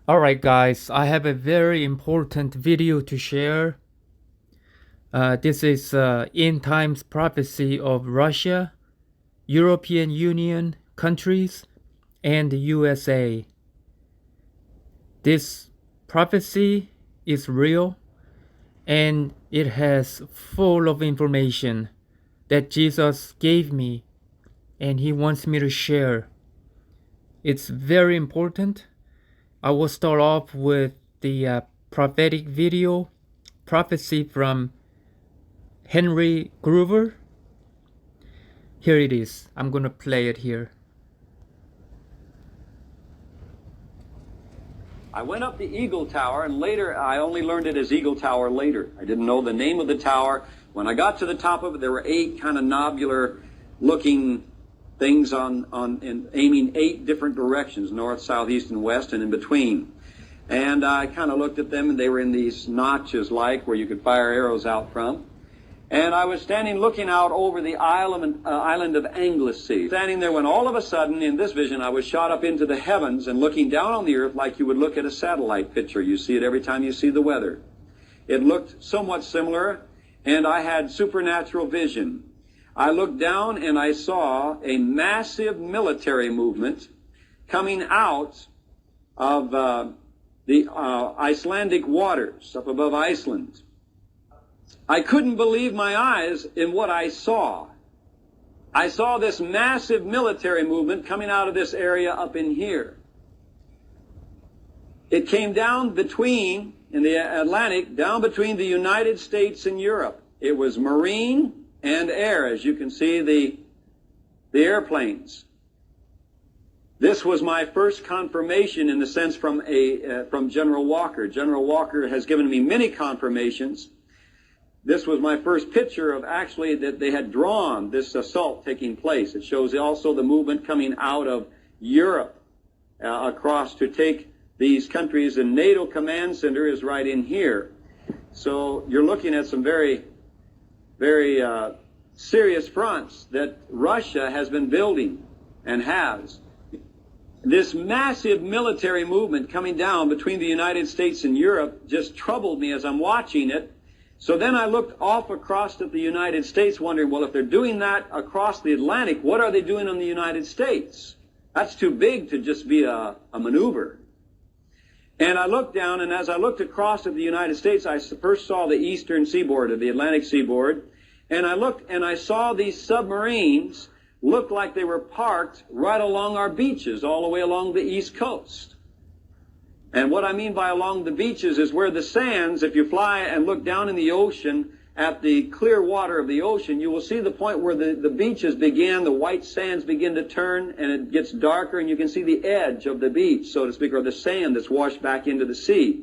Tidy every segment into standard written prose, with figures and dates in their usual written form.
Alright guys, I have a very important video to share. This is end times prophecy of Russia, European Union countries, and the USA. This prophecy is real and it has full of information that Jesus gave me and he wants me to share. It's very important. I will start off with the prophetic video prophecy from Henry Gruver. Here it is. I'm gonna play it here. I went up the Eagle Tower, and later I only learned it as Eagle Tower later. I didn't know the name of the tower. When I got to the top of it, there were 8 kind of nobular looking things aiming 8 different directions, north, south, east, and west, and in between. And I kind of looked at them, and they were in these notches like where you could fire arrows out from. And I was standing looking out over the island of Anglesey. Standing there when all of a sudden, in this vision, I was shot up into the heavens and looking down on the earth like you would look at a satellite picture. You see it every time you see the weather. It looked somewhat similar, and I had supernatural vision. I looked down and I saw a massive military movement coming out of the Icelandic waters up above Iceland. I couldn't believe my eyes in what I saw. I saw this massive military movement coming out of this area up in here. It came down between, in the Atlantic, down between the United States and Europe. It was marine and air, as you can see the airplanes. This was my first confirmation in the sense from General Walker. General Walker has given me many confirmations. This was my first picture of actually that they had drawn this assault taking place. It shows also the movement coming out of Europe across to take these countries, and NATO command center is right in here. So you're looking at some very, very serious fronts that Russia has been building and has. This massive military movement coming down between the United States and Europe just troubled me as I'm watching it. So then I looked off across at the United States wondering, well, if they're doing that across the Atlantic, what are they doing on the United States? That's too big to just be a maneuver. And I looked down, and as I looked across at the United States, I first saw the eastern seaboard of the Atlantic seaboard, and I looked and I saw these submarines look like they were parked right along our beaches, all the way along the East Coast. And what I mean by along the beaches is where the sands, if you fly and look down in the ocean at the clear water of the ocean, you will see the point where the beaches begin, the white sands begin to turn, and it gets darker, and you can see the edge of the beach, so to speak, or the sand that's washed back into the sea.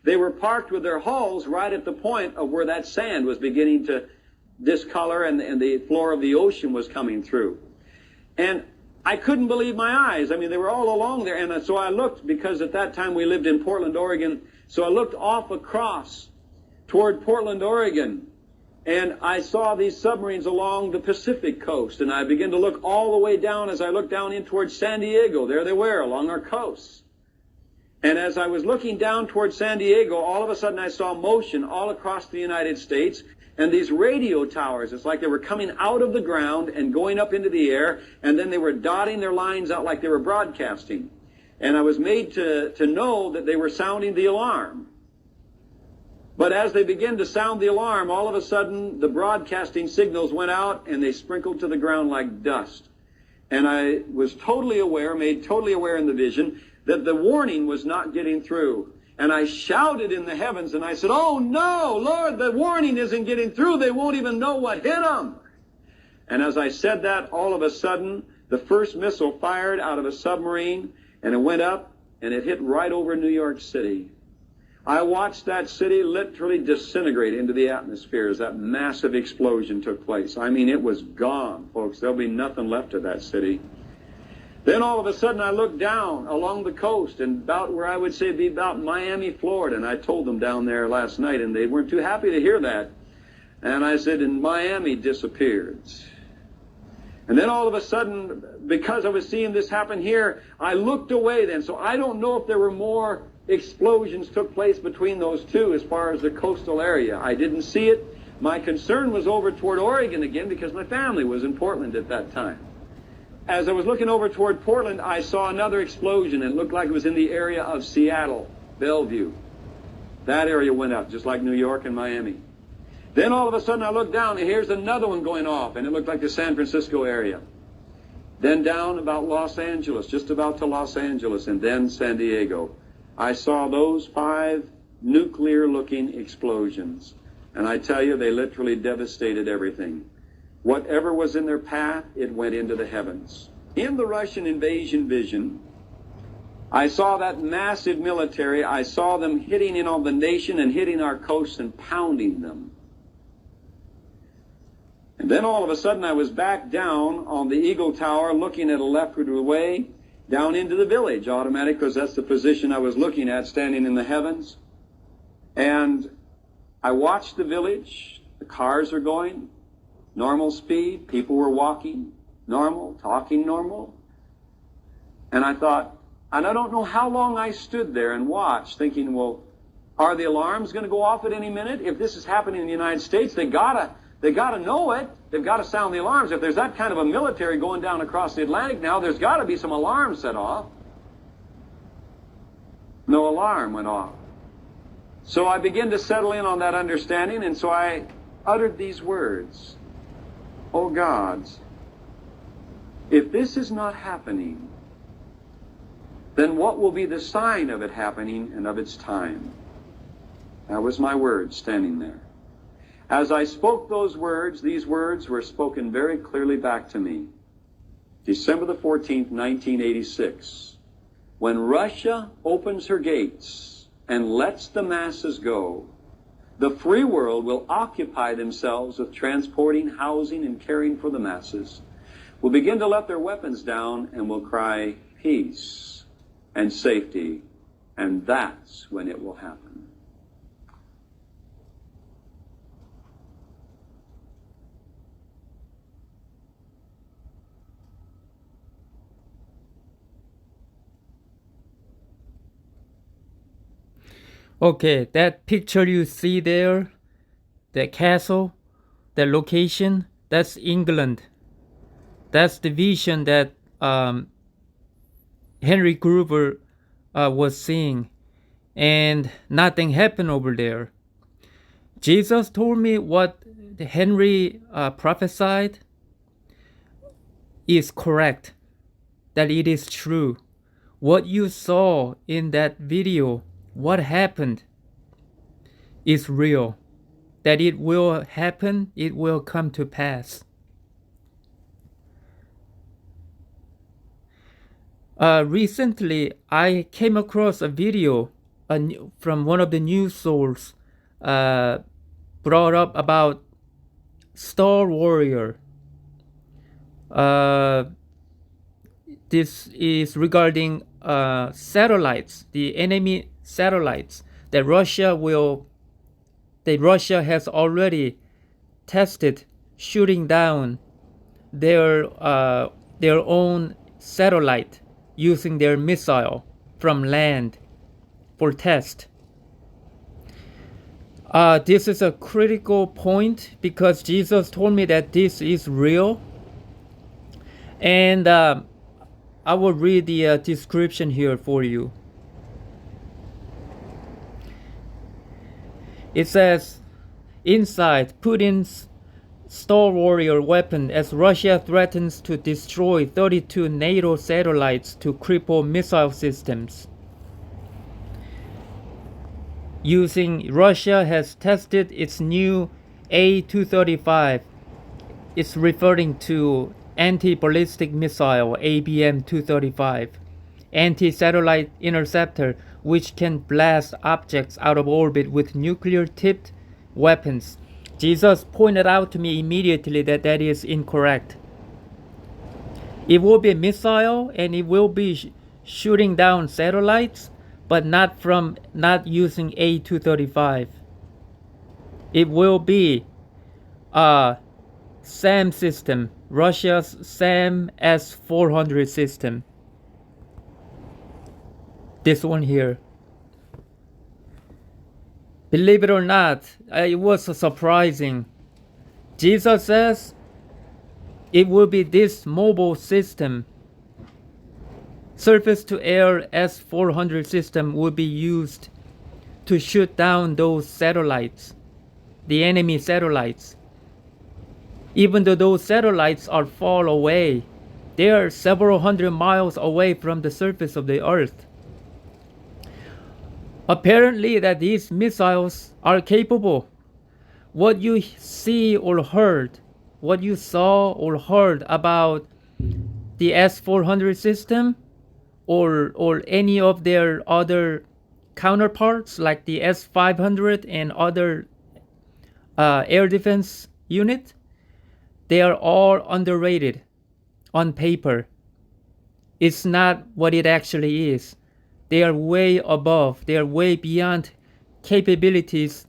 They were parked with their hulls right at the point of where that sand was beginning to discolor and the floor of the ocean was coming through. And I couldn't believe my eyes. I mean, they were all along there. And so I looked, because at that time we lived in Portland, Oregon. So I looked off across toward Portland, Oregon. And I saw these submarines along the Pacific coast. And I began to look all the way down as I looked down in towards San Diego. There they were along our coasts. And as I was looking down towards San Diego, all of a sudden I saw motion all across the United States. And these radio towers, it's like they were coming out of the ground and going up into the air, and then they were dotting their lines out like they were broadcasting. And I was made to know that they were sounding the alarm. But as they began to sound the alarm, all of a sudden the broadcasting signals went out and they sprinkled to the ground like dust. And I was totally aware, made totally aware in the vision, that the warning was not getting through. And I shouted in the heavens, and I said, "Oh no, Lord, the warning isn't getting through. They won't even know what hit them." And as I said that, all of a sudden, the first missile fired out of a submarine, and it went up, and it hit right over New York City. I watched that city literally disintegrate into the atmosphere as that massive explosion took place. I mean, it was gone, folks. There'll be nothing left of that city. Then all of a sudden I looked down along the coast and about where I would say be about Miami, Florida. And I told them down there last night, and they weren't too happy to hear that. And I said, and Miami disappeared. And then all of a sudden, because I was seeing this happen here, I looked away then. So I don't know if there were more explosions took place between those two as far as the coastal area. I didn't see it. My concern was over toward Oregon again because my family was in Portland at that time. As I was looking over toward Portland, I saw another explosion. It looked like it was in the area of Seattle, Bellevue. That area went up, just like New York and Miami. Then all of a sudden I looked down, and here's another one going off, and it looked like the San Francisco area. Then down about Los Angeles, just about to Los Angeles, and then San Diego. I saw those 5 nuclear-looking explosions. And I tell you, they literally devastated everything. Whatever was in their path, it went into the heavens. In the Russian invasion vision, I saw that massive military. I saw them hitting in on the nation and hitting our coasts and pounding them. And then all of a sudden I was back down on the Eagle Tower looking at a leftward way down into the village automatic, because that's the position I was looking at, standing in the heavens. And I watched the village. The cars are going, normal speed. People were walking, normal, talking normal. And I thought, and I don't know how long I stood there and watched, thinking, well, are the alarms going to go off at any minute? If this is happening in the United States, they gotta know it. They've got to sound the alarms. If there's that kind of a military going down across the Atlantic now, there's got to be some alarms set off. No alarm went off. So I began to settle in on that understanding, and so I uttered these words. Oh gods, if this is not happening, then what will be the sign of it happening and of its time? That was my words standing there. As I spoke those words, these words were spoken very clearly back to me. December the 14th, 1986. When Russia opens her gates and lets the masses go, the free world will occupy themselves with transporting, housing, and caring for the masses, will begin to let their weapons down, and will cry peace and safety, and that's when it will happen. Okay, that picture you see there, that castle, that location, that's England. That's the vision that Henry Gruver was seeing, and nothing happened over there. Jesus told me what Henry prophesied is correct, that it is true. What you saw in that video, what happened, is real. That it will happen, it will come to pass. Recently, I came across a video from one of the news sources brought up about Star Warrior. This is regarding satellites, the enemy satellites that Russia has already tested, shooting down their own satellite using their missile from land for test. This is a critical point because Jesus told me that this is real, and I will read the description here for you. It says, inside Putin's Star Warrior weapon as Russia threatens to destroy 32 NATO satellites to cripple missile systems. Russia has tested its new A-235. It's referring to anti-ballistic missile ABM-235, anti-satellite interceptor, which can blast objects out of orbit with nuclear-tipped weapons. Jesus pointed out to me immediately that that is incorrect. It will be a missile and it will be shooting down satellites, but not using A-235. It will be SAM system, Russia's SAM S-400 system. This one here. Believe it or not, it was surprising. Jesus says it will be this mobile system. Surface-to-air S-400 system will be used to shoot down those satellites, the enemy satellites. Even though those satellites are far away, they are several hundred miles away from the surface of the earth. Apparently that these missiles are capable. What you see or heard, what you saw or heard about the S-400 system or any of their other counterparts like the S-500 and other air defense unit, they are all underrated on paper. It's not what it actually is. They are way above, they are way beyond capabilities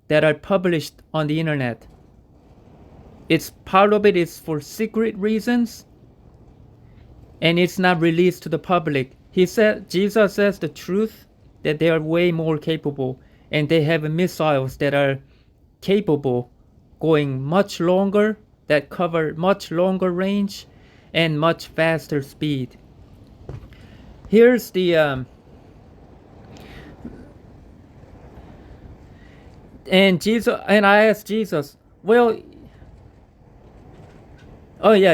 that are published on the internet. It's part of it is for secret reasons, and it's not released to the public. Jesus says the truth, that they are way more capable, and they have missiles that are capable going much longer, that cover much longer range and much faster speed. Here's the and I asked Jesus, well,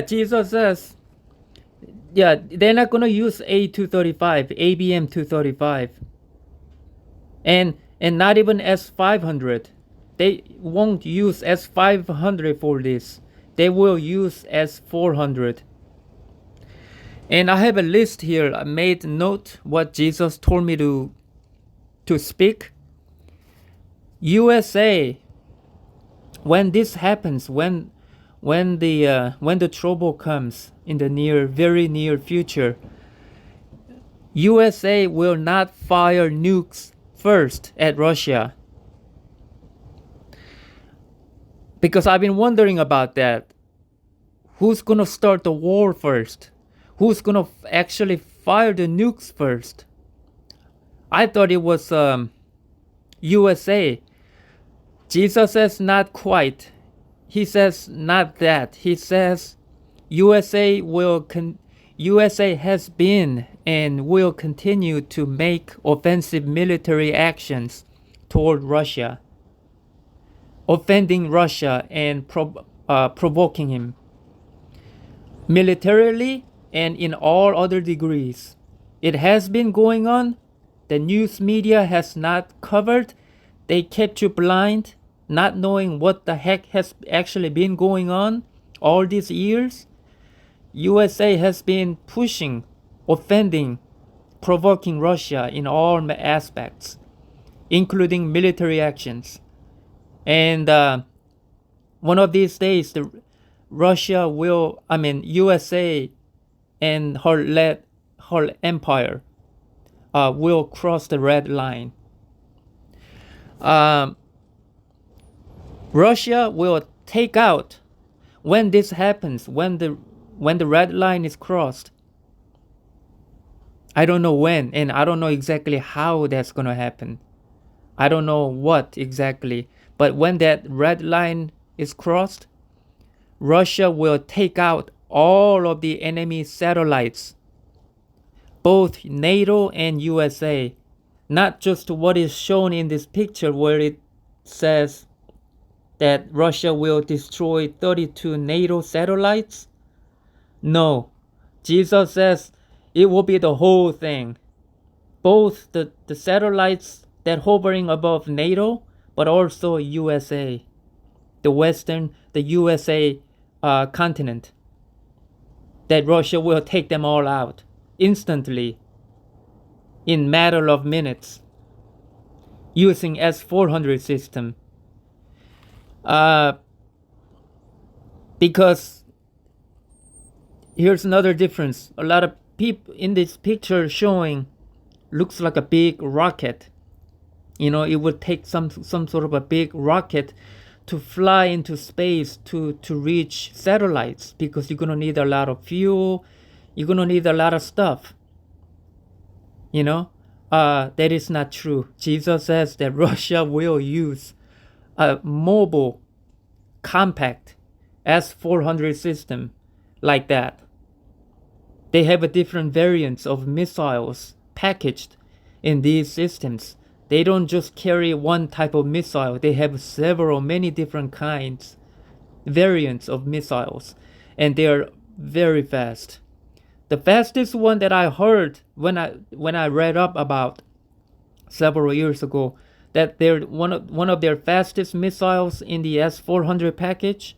Jesus says, they're not gonna use A235, ABM 235, and not even S500. They won't use S500 for this. They will use S400. And I have a list here. I made note what Jesus told me to speak. USA, when this happens, when the trouble comes in the very near future, USA will not fire nukes first at Russia. Because I've been wondering about that. Who's gonna start the war first? Who's gonna actually fire the nukes first? I thought it was USA. Jesus says not quite. He says not that. He says USA has been and will continue to make offensive military actions toward Russia, offending Russia and provoking him militarily and in all other degrees. It has been going on. The news media has not covered. They kept you blind, not knowing what the heck has actually been going on all these years. USA has been pushing, offending, provoking Russia in all aspects, including military actions. And one of these days, USA and her empire will cross the red line. Russia will take out, when this happens, when the red line is crossed. I don't know when, and I don't know exactly how that's gonna happen. I don't know what exactly, but when that red line is crossed, Russia will take out all of the enemy satellites, both NATO and USA. Not just what is shown in this picture where it says that Russia will destroy 32 NATO satellites. No, Jesus says it will be the whole thing. Both the satellites that hovering above NATO, but also USA, the USA continent. That Russia will take them all out instantly, in matter of minutes, using S-400 system. Because here's another difference. A lot of people in this picture showing looks like a big rocket. It would take some sort of a big rocket to fly into space to reach satellites, because you're gonna need a lot of fuel, you're gonna need a lot of stuff. That is not true. Jesus says that Russia will use a mobile, compact S-400 system like that. They have a different variants of missiles packaged in these systems. They don't just carry one type of missile. They have many different kinds, variants of missiles, and they are very fast. The fastest one that I heard when I read up about several years ago, that they're one of their fastest missiles in the S-400 package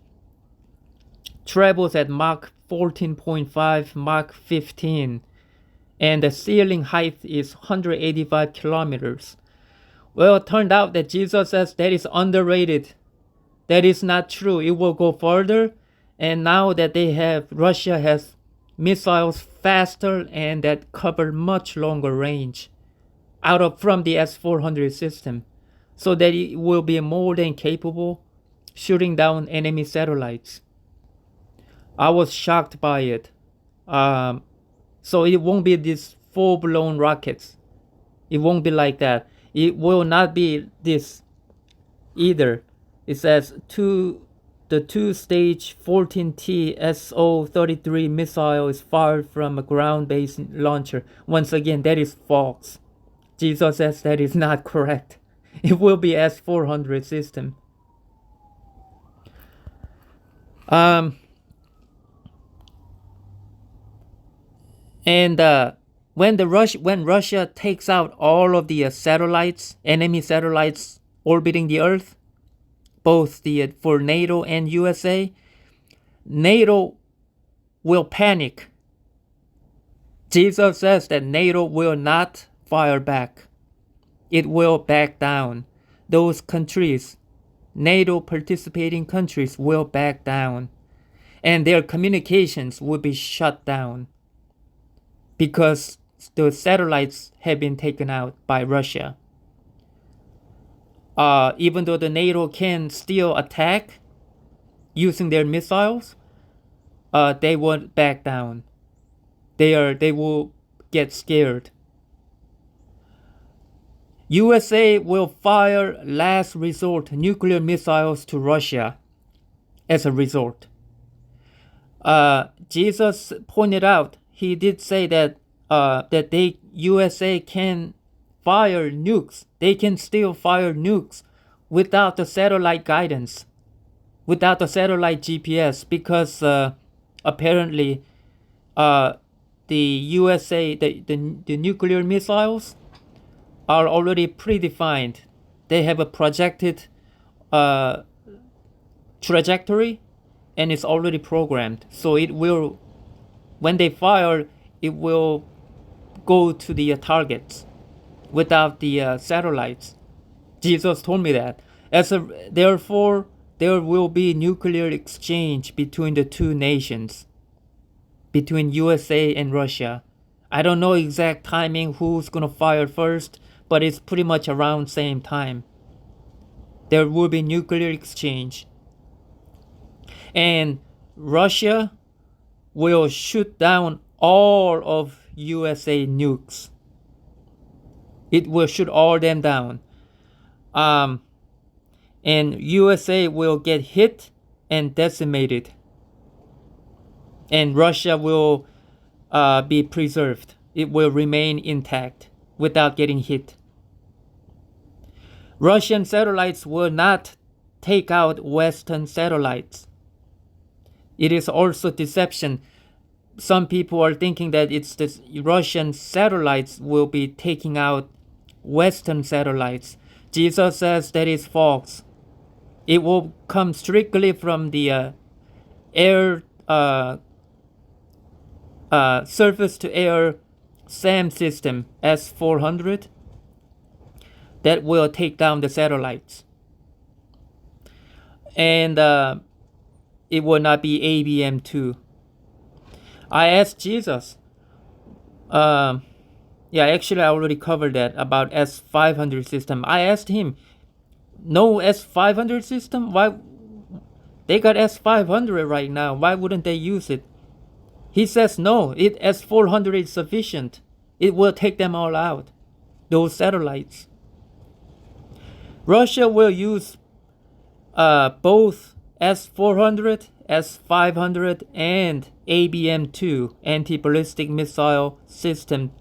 travels at Mach 14.5, Mach 15, and the ceiling height is 185 kilometers. Well, it turned out that Jesus says that is underrated. That is not true. It will go further, and now that Russia has missiles faster and that cover much longer range from the S-400 system, so that it will be more than capable shooting down enemy satellites. I was shocked by it. So it won't be these full-blown rockets. It won't be like that. It will not be this either. It says the two-stage 14T SO-33 missile is fired from a ground-based launcher. Once again, that is false. Jesus says that is not correct. It will be S-400 system. And when Russia takes out all of the satellites, enemy satellites orbiting the Earth, both for NATO and USA, NATO will panic. Jesus says that NATO will not fire back. It will back down. Those countries, NATO participating countries, will back down, and their communications will be shut down because the satellites have been taken out by Russia. Even though the NATO can still attack using their missiles, they won't back down. They will get scared. USA will fire last resort nuclear missiles to Russia as a result. Jesus pointed out, he did say that USA can fire nukes. They can still fire nukes without the satellite guidance, without the satellite GPS, because apparently the USA, the nuclear missiles are already predefined. They have a projected trajectory, and it's already programmed. So it will, when they fire, it will go to the targets without the satellites. Jesus told me that. Therefore, there will be nuclear exchange between the two nations, between USA and Russia. I don't know exact timing, who's gonna fire first, but it's pretty much around same time. There will be nuclear exchange. And Russia will shoot down all of USA nukes. It will shoot all them down. And USA will get hit and decimated. And Russia will be preserved. It will remain intact without getting hit. Russian satellites will not take out Western satellites. It is also deception. Some people are thinking that it's the Russian satellites will be taking out Western satellites. Jesus says that is false. It will come strictly from the air, surface-to-air SAM system, S-400, that will take down the satellites. And it will not be ABM-2. I asked Jesus, actually I already covered that about S-500 system. I asked him, no S-500 system? Why? They got S-500 right now. Why wouldn't they use it? He says no, S-400 is sufficient. It will take them all out, those satellites. Russia will use both S-400, S-500, and ABM-2 anti-ballistic missile system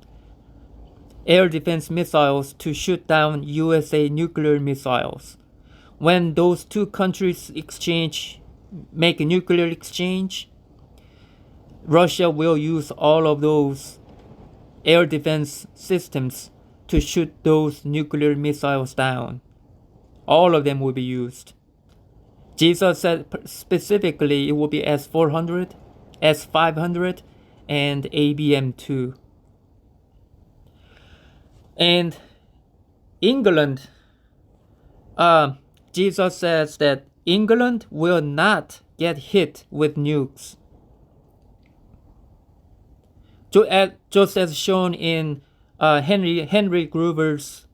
air defense missiles to shoot down USA nuclear missiles. When those two countries make a nuclear exchange, Russia will use all of those air defense systems to shoot those nuclear missiles down. All of them will be used. Jesus said specifically it will be S-400, S-500, and ABM-2. And England, Jesus says that England will not get hit with nukes. Just as shown in Henry Gruver's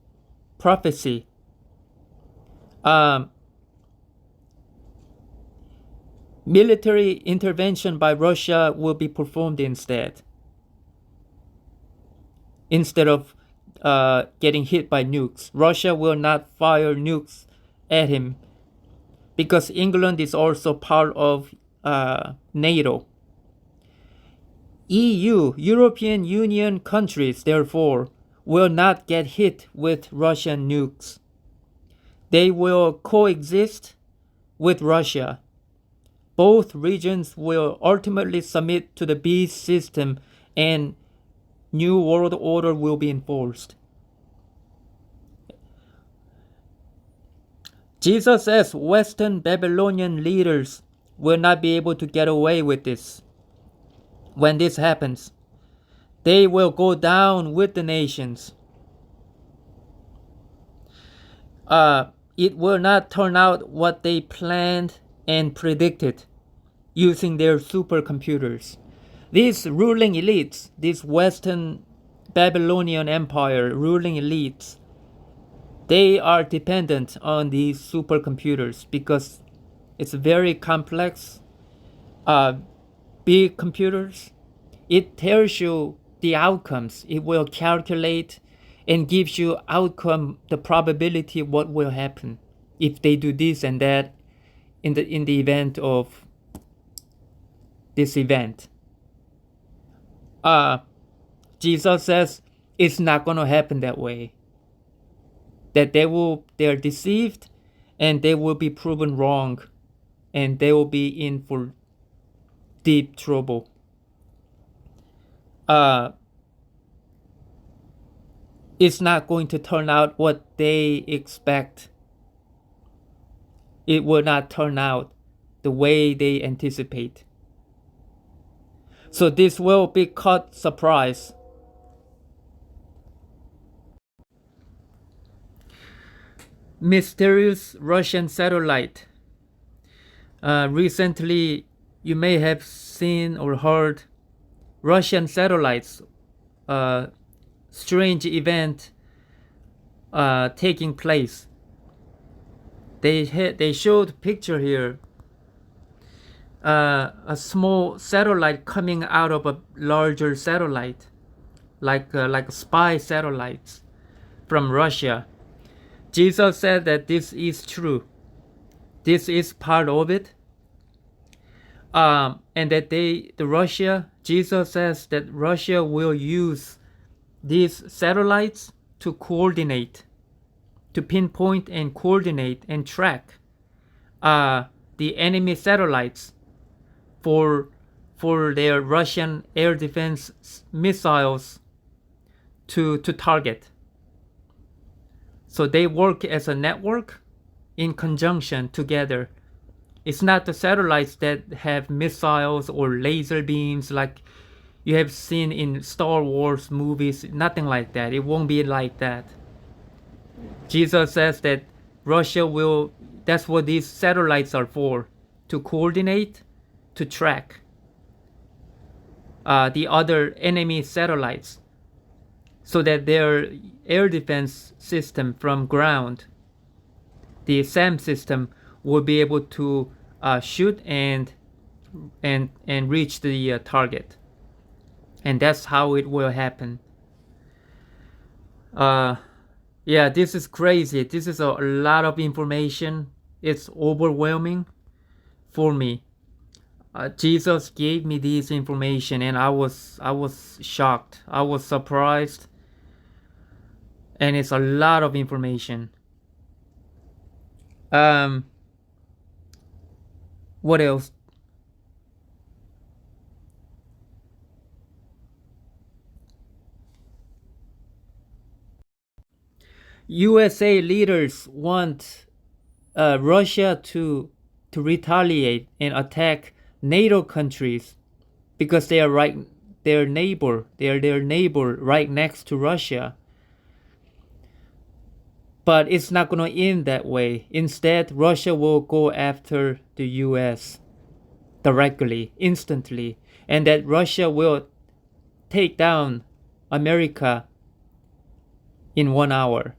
prophecy. Military intervention by Russia will be performed instead of getting hit by nukes. Russia will not fire nukes at him because England is also part of NATO. EU, European Union countries, therefore, will not get hit with Russian nukes. They will coexist with Russia. Both regions will ultimately submit to the beast system and New World Order will be enforced. Jesus says Western Babylonian leaders will not be able to get away with this. When this happens, they will go down with the nations. It will not turn out what they planned and predicted using their supercomputers. These ruling elites, this Western Babylonian Empire ruling elites, they are dependent on these supercomputers because it's very complex, big computers. It tells you the outcomes. It will calculate and gives you outcome, the probability of what will happen if they do this and that in the event of this event. Jesus says it's not going to happen that way. That they are deceived and they will be proven wrong and they will be in for deep trouble. It's not going to turn out what they expect. It will not turn out the way they anticipate. So this will be caught surprise. Mysterious Russian satellite. Recently, you may have seen or heard Russian satellites. Strange event taking place. They showed picture here. A small satellite coming out of a larger satellite, like spy satellites from Russia. Jesus said that this is true. This is part of it. And that Jesus says that Russia will use these satellites to coordinate, to pinpoint and coordinate and track the enemy satellites for their Russian air defense missiles to target. So they work as a network in conjunction together. It's not the satellites that have missiles or laser beams like you have seen in Star Wars movies. Nothing like that. It won't be like that. Jesus says that that's what these satellites are for, to coordinate, to track the other enemy satellites so that their air defense system from ground, the SAM system will be able to shoot and reach the target, and that's how it will happen. Yeah, this is crazy. This is a lot of information. It's overwhelming for me. Jesus gave me this information, and I was shocked. I was surprised, and it's a lot of information. What else? USA leaders want Russia to retaliate and attack NATO countries because they are their neighbor right next to Russia. But it's not going to end that way. Instead, Russia will go after the US directly, instantly, and that Russia will take down America in 1 hour.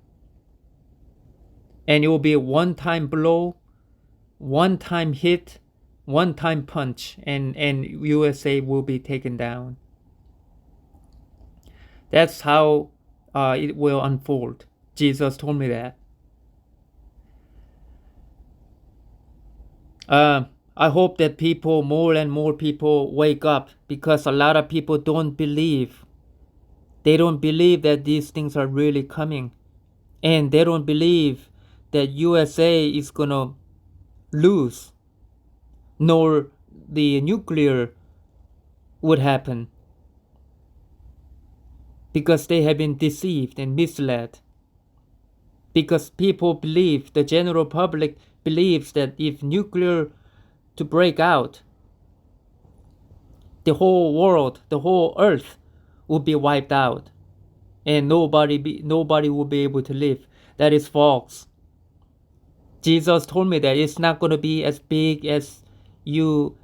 And it will be a one-time blow, one-time hit, one-time punch, and USA will be taken down. That's how it will unfold. Jesus told me that. I hope that more and more people wake up, because a lot of people don't believe. They don't believe that these things are really coming. And they don't believe that USA is gonna lose, nor the nuclear would happen, because they have been deceived and misled. Because people believe, the general public believes, that if nuclear to break out, the whole world, the whole earth will be wiped out, and nobody will be able to live. That is false. Jesus told me that it's not going to be as big as you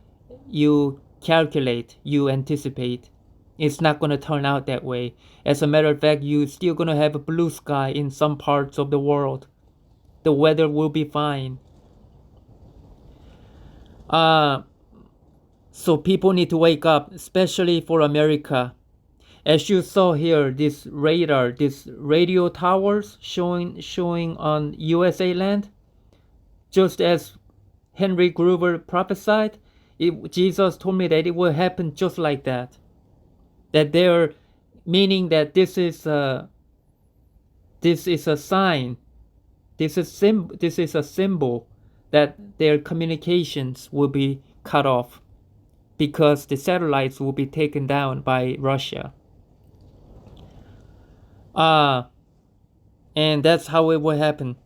calculate, you anticipate. It's not going to turn out that way. As a matter of fact, you're still going to have a blue sky in some parts of the world. The weather will be fine. So people need to wake up, especially for America. As you saw here, this radar, this radio towers showing on USA land, just as Henry Gruver prophesied, Jesus told me that it will happen just like that. That they're meaning that this is a sign, this is a symbol that their communications will be cut off, because the satellites will be taken down by Russia. And that's how it will happen.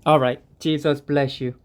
All right, Jesus bless you.